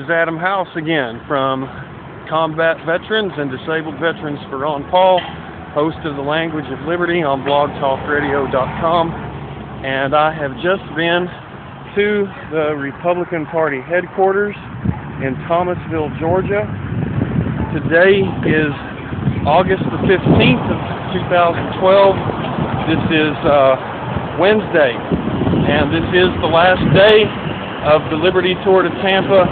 is Adam House again from Combat Veterans and Disabled Veterans for Ron Paul, host of The Language of Liberty on blogtalkradio.com, and I have just been to the Republican Party headquarters in Thomasville, Georgia. Today is August the 15th of 2012. This is Wednesday, and this is the last day of the Liberty Tour to Tampa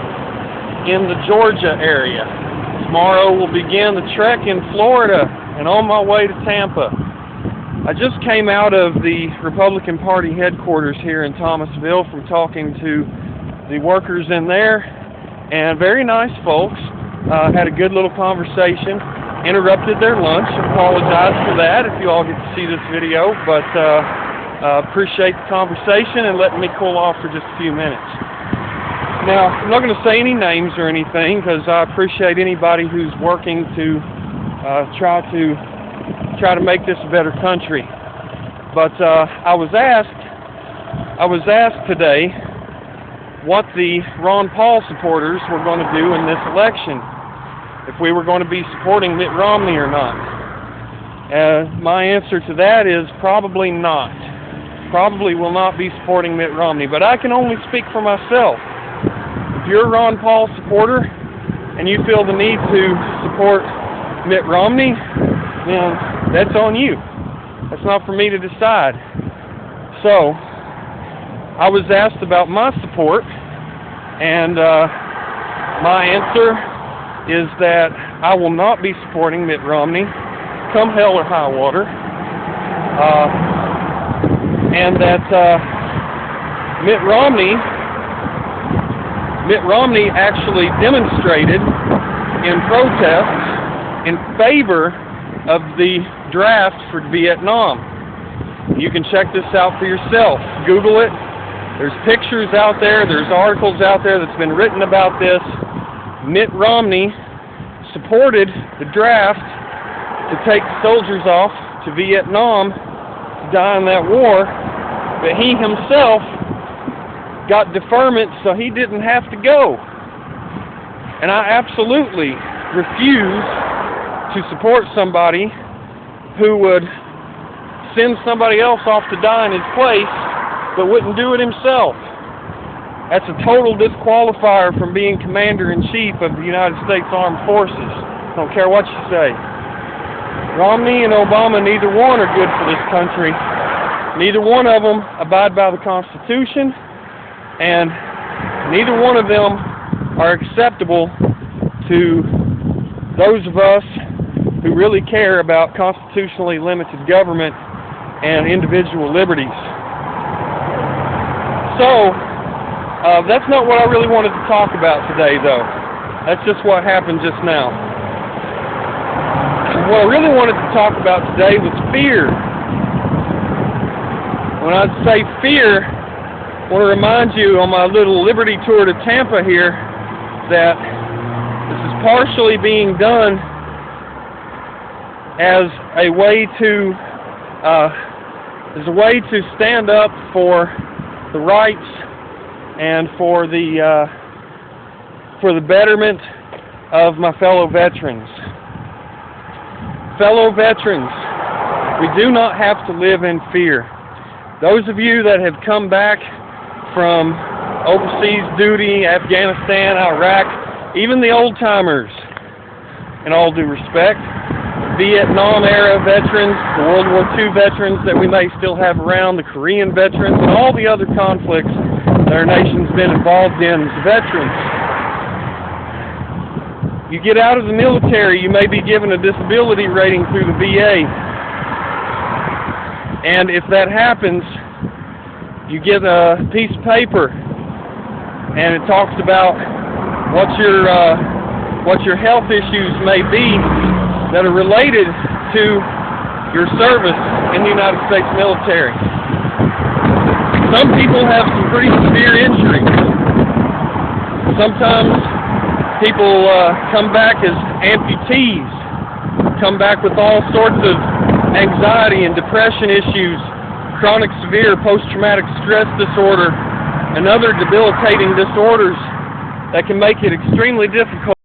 in the Georgia area. Tomorrow will begin the trek in Florida, and on my way to Tampa. I just came out of the Republican Party headquarters here in Thomasville from talking to the workers in there, and very nice folks. Had a good little conversation. Interrupted their lunch. Apologize for that if you all get to see this video, but appreciate the conversation and letting me cool off for just a few minutes. Now, I'm not going to say any names or anything because I appreciate anybody who's working to try to make this a better country. But I was asked today what the Ron Paul supporters were going to do in this election, if we were going to be supporting Mitt Romney or not. My answer to that is probably not. Probably will not be supporting Mitt Romney, but I can only speak for myself. If you're a Ron Paul supporter and you feel the need to support Mitt Romney, then that's on you. That's not for me to decide. So, I was asked about my support, and my answer is that I will not be supporting Mitt Romney, come hell or high water, and that Mitt Romney actually demonstrated in protest in favor of the draft for Vietnam. You can check this out for yourself. Google it. There's pictures out there. There's articles out there that's been written about this. Mitt Romney supported the draft to take soldiers off to Vietnam to die in that war, but he himself got deferment so he didn't have to go. And I absolutely refuse to support somebody who would send somebody else off to die in his place but wouldn't do it himself. That's a total disqualifier from being Commander-in-Chief of the United States Armed Forces. Don't care what you say. Romney and Obama, neither one are good for this country. Neither one of them abide by the Constitution, and neither one of them are acceptable to those of us who really care about constitutionally limited government and individual liberties. So, that's not what I really wanted to talk about today, though. That's just what happened just now. What I really wanted to talk about today was fear. When I say fear, I want to remind you on my little Liberty tour to Tampa here that this is partially being done as a way to stand up for the rights and for the betterment of my fellow veterans. Fellow veterans, we do not have to live in fear. Those of you that have come back from overseas duty, Afghanistan, Iraq, even the old-timers, in all due respect, Vietnam-era veterans, the World War II veterans that we may still have around, the Korean veterans, and all the other conflicts that our nation's been involved in as veterans. You get out of the military, you may be given a disability rating through the VA. And if that happens, you get a piece of paper, and it talks about what your health issues may be that are related to your service in the United States military. Some people have some pretty severe injuries. Sometimes people come back as amputees, come back with all sorts of anxiety and depression issues, chronic severe post-traumatic stress disorder, and other debilitating disorders that can make it extremely difficult